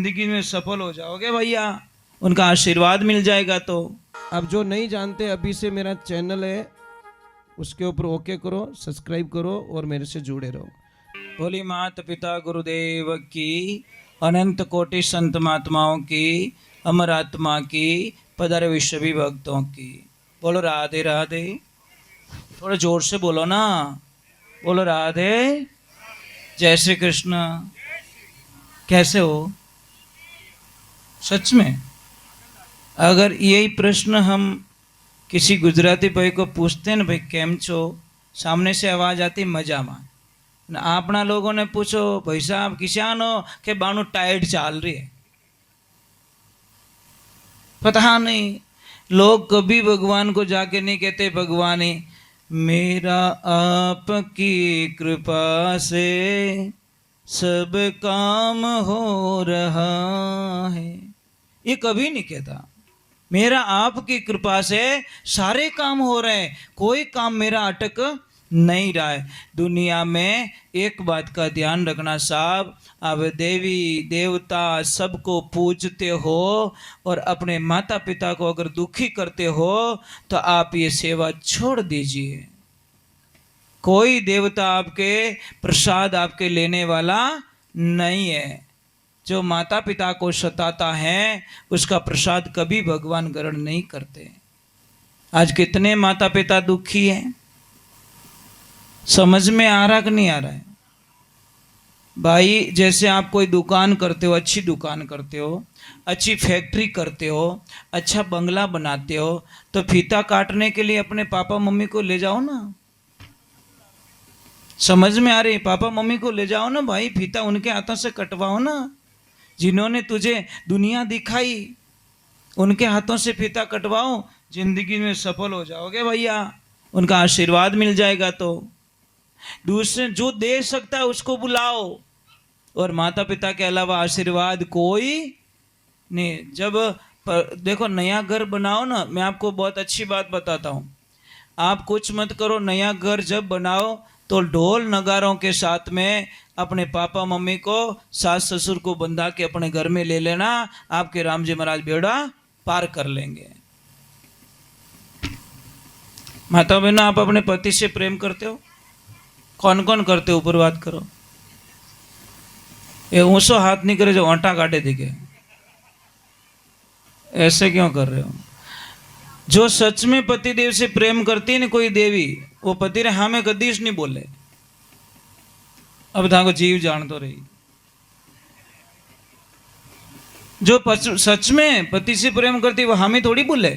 जिंदगी में सफल हो जाओगे भैया, उनका आशीर्वाद मिल जाएगा। तो अब जो नहीं जानते, अभी से मेरा चैनल है उसके ऊपर ओके करो, सब्सक्राइब करो और मेरे से जुड़े रहो। बोली माता पिता गुरुदेव की, अनंत कोटि संत महात्माओं की, अमर आत्मा की, पधारे हुए सभी भक्तों की। बोलो राधे राधे। थोड़ा जोर से बोलो ना, बोलो राधे। जय श्री कृष्ण। कैसे हो? सच में अगर यही प्रश्न हम किसी गुजराती भाई को पूछते हैं ना, भाई केम छो, सामने से आवाज आती मजा में। आपना लोगों ने पूछो भाई साहब किसान हो के बानू टाइट चाल रही है, पता नहीं लोग कभी भगवान को जाके नहीं कहते भगवान ही मेरा आपकी कृपा से सब काम हो रहा है, ये कभी नहीं कहता। मेरा आपकी कृपा से सारे काम हो रहे हैं, कोई काम मेरा अटक नहीं रहा है। दुनिया में एक बात का ध्यान रखना साहब, आप देवी देवता सबको पूजते हो और अपने माता पिता को अगर दुखी करते हो तो आप ये सेवा छोड़ दीजिए। कोई देवता आपके प्रसाद आपके लेने वाला नहीं है। जो माता पिता को सताता है उसका प्रसाद कभी भगवान ग्रहण नहीं करते। आज कितने माता पिता दुखी हैं, समझ में आ रहा कि नहीं आ रहा है? भाई जैसे आप कोई दुकान करते हो, अच्छी दुकान करते हो, अच्छी फैक्ट्री करते हो, अच्छा बंगला बनाते हो, तो फीता काटने के लिए अपने पापा मम्मी को ले जाओ ना। समझ में आ रही? पापा मम्मी को ले जाओ ना भाई, फीता उनके हाथों से कटवाओ ना। जिन्होंने तुझे दुनिया दिखाई उनके हाथों से फीता कटवाओ, जिंदगी में सफल हो जाओगे भैया, उनका आशीर्वाद मिल जाएगा। तो दूसरे जो दे सकता है उसको बुलाओ, और माता पिता के अलावा आशीर्वाद कोई नहीं। जब देखो नया घर बनाओ ना, मैं आपको बहुत अच्छी बात बताता हूँ, आप कुछ मत करो, नया घर जब बनाओ तो ढोल नगारों के साथ में अपने पापा मम्मी को, सास ससुर को बंधा के अपने घर में ले लेना, आपके राम जी महाराज बेड़ा पार कर लेंगे। माता बहनों, आप अपने पति से प्रेम करते हो? कौन कौन करते हो? ऊपर बात करो। ये ऊंचो हाथ नहीं करे जो आटा काटे दिखे, ऐसे क्यों कर रहे हो? जो सच में पति देव से प्रेम करती है ना कोई देवी, वो पति रे हमें कदीश नहीं बोले। अब थाको जीव जान तो रही। जो सच में पति से प्रेम करती वो हमें थोड़ी बोले,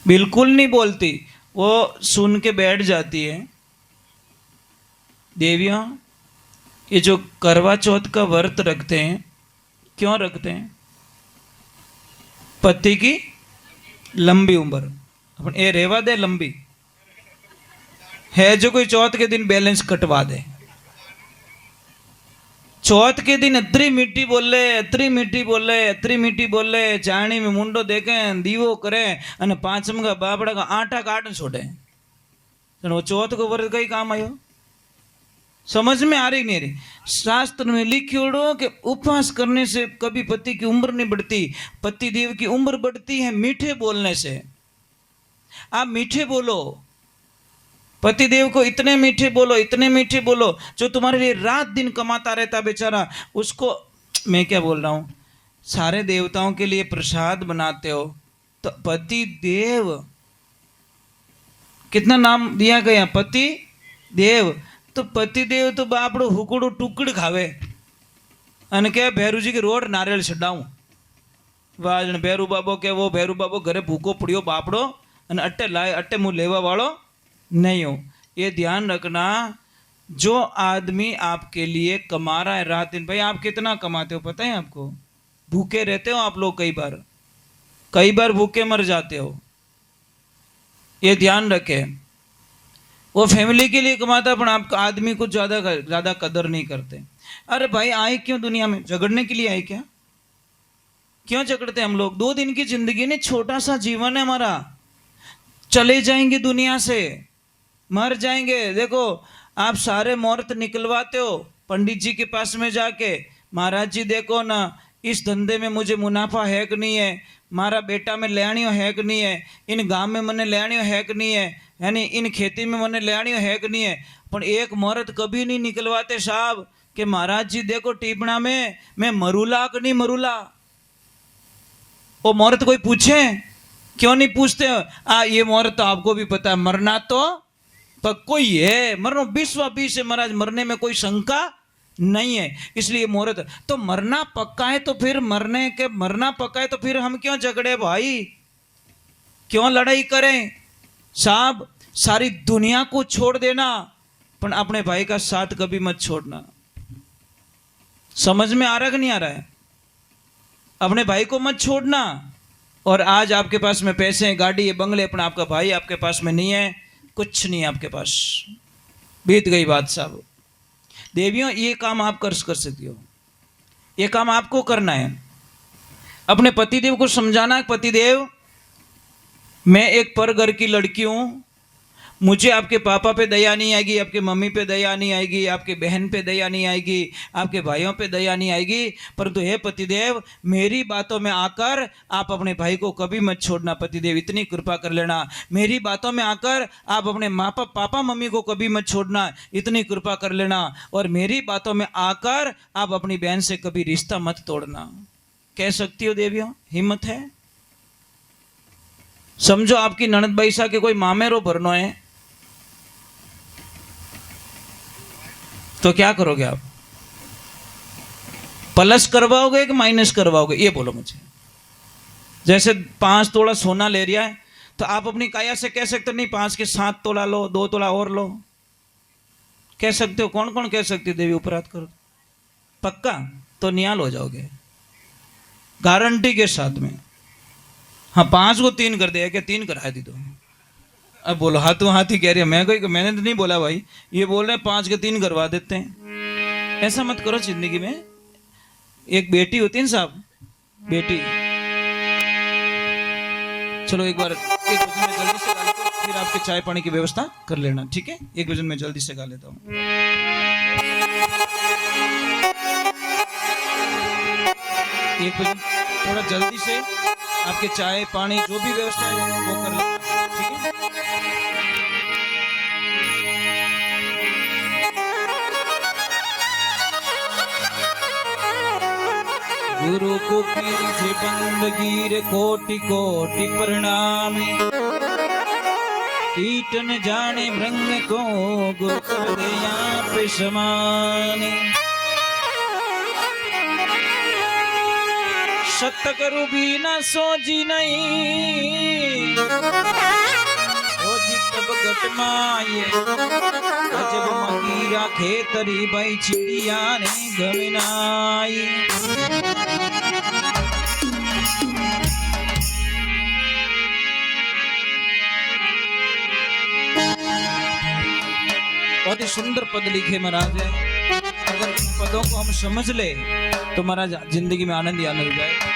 बिल्कुल नहीं बोलती, वो सुन के बैठ जाती है। देवियां, ये जो करवा चौथ का व्रत रखते हैं, क्यों रखते हैं? पति की लंबी उम्र, अपन ये रेवा दे लंबी है, जो कोई चौथ के दिन बैलेंस कटवा दे। चौथ के दिन अतरी मीठी बोले, अतरी मीठी बोले, अतरी मीठी बोले, चाणी में मुंडो देखे, दीवो करे, अने पांचम का बाबड़ा का आटा काट छोड़े। वो चौथ को व्रत कई काम आयो? समझ में आ रही नहीं रही? शास्त्र में लिखियोड़ो कि उपवास करने से कभी पति की उम्र नहीं बढ़ती, पति देव की उम्र बढ़ती है मीठे बोलने से। आप मीठे बोलो, पति देव को इतने मीठे बोलो, इतने मीठे बोलो, जो तुम्हारे लिए रात दिन कमाता रहता बेचारा, उसको मैं क्या बोल रहा हूं, सारे देवताओं के लिए प्रसाद बनाते हो, तो पति देव कितना नाम दिया गया, पति देव। तो पति देव तो बापड़ो हुकड़ो टुकड़ खावे अने के भैरू जी की रोड नारियल छडाऊं, वाजन भैरू बाबो के वो भैरू बाबो घरे भूखो पड़ियो बापड़ो, अने अट्टे लाए अट्टे मुँह लेवा वालो नहीं हो। ये ध्यान रखना, जो आदमी आपके लिए कमा रहा है रात दिन, भाई आप कितना कमाते हो पता है आपको? भूखे रहते हो आप लोग, कई बार भूखे मर जाते हो, ये ध्यान रखे। वो फैमिली के लिए कमाता, पर आप आदमी को ज्यादा कदर नहीं करते। अरे भाई आए क्यों दुनिया में? झगड़ने के लिए आए क्या? क्यों झगड़ते हम लोग? 2 दिन की जिंदगी ने, छोटा सा जीवन है हमारा, चले जाएंगे दुनिया से, मर जाएंगे। देखो आप सारे मुहूर्त निकलवाते हो पंडित जी के पास में जाके, महाराज जी देखो ना इस धंधे में मुझे मुनाफा है कि नहीं है, मारा बेटा में लेणियो है कि नहीं है, इन गांव में मने लेणियो है कि नहीं है, यानी इन खेती में मने लेणियो है कि नहीं है। पर एक मुहूर्त कभी नहीं निकलवाते साहब कि महाराज जी देखो टिपणा में मैं मरूला कि नहीं मरूला। वो मुहूर्त कोई पूछे? क्यों नहीं पूछते? ये मुहूर्त तो आपको भी पता है, मरना तो पक्को ही है, मरनो 20 है महाराज, मरने में कोई शंका नहीं है। इसलिए मुहूर्त तो मरना पक्का है, तो फिर मरना पक्का है तो फिर हम क्यों झगड़े भाई, क्यों लड़ाई करें साहब? सारी दुनिया को छोड़ देना पर अपने भाई का साथ कभी मत छोड़ना। समझ में आ रहा कि नहीं आ रहा है? अपने भाई को मत छोड़ना। और आज आपके पास में पैसे हैं, गाड़ी है, बंगले, पर आपका भाई आपके पास में नहीं है, कुछ नहीं है आपके पास, बीत गई बात साहब। देवियों ये काम आप कर सकती हो, ये काम आपको करना है। अपने पतिदेव को समझाना है, पतिदेव मैं एक पर घर की लड़की हूं, मुझे आपके पापा पे दया नहीं आएगी, आपके मम्मी पे दया नहीं आएगी, आपके बहन पे दया नहीं आएगी, आपके भाइयों पे दया नहीं आएगी, परंतु हे पतिदेव मेरी बातों में आकर आप अपने भाई को कभी मत छोड़ना। पतिदेव इतनी कृपा कर लेना, मेरी बातों में आकर आप अपने पापा मम्मी को कभी मत छोड़ना, इतनी कृपा कर लेना। और मेरी बातों में आकर आप अपनी बहन से कभी रिश्ता मत तोड़ना। कह सकती हो देवियों? हिम्मत है? समझो आपकी ननद बैसा के कोई मामेरो भरनो है तो क्या करोगे आप? प्लस करवाओगे कि माइनस करवाओगे? ये बोलो मुझे। जैसे 5 तोला सोना ले रहा है तो आप अपनी काया से कह सकते नहीं 5 के 7 तोला लो, 2 तोला और लो, कह सकते हो? कौन कौन कह सकती हो? देवी उपराध करो पक्का तो नियाल हो जाओगे गारंटी के साथ में। हाँ 5 को 3 कर दिया, क्या 3 करा दी तो? अब बोलो हाँ तू हाथी कह रही है, मैंने तो नहीं बोला भाई, ये बोल रहे हैं 5 के 3 करवा देते हैं। ऐसा मत करो जिंदगी में। एक बेटी होती है ना साहब, बेटी, चलो एक बार 1 वजन में जल्दी से गा लेता हूँ, फिर आपके चाय पानी की व्यवस्था कर लेना, ठीक है? 1 वजन में जल्दी से गा लेता हूँ। 1 वजन थोड़ा जल्दी से आपके चाय पानी जो भी व्यवस्था है वो कर लेना, ठीक है? गुरु को कीजे बंदगी रे कोटि कोटि प्रणाम, कीट न जाने मृंग को गुरु कर दे आप समान। सत्य करू भी न सोजी नहीं, सोजी तब गट माये, अजब मकीरा खेतरी भाई चिड़िया ने गमनाई। बहुत ही सुंदर पद लिखे महाराज है। अगर इन पदों को हम समझ ले तो महाराज जिंदगी में आनंद ही आनंद हो जाए।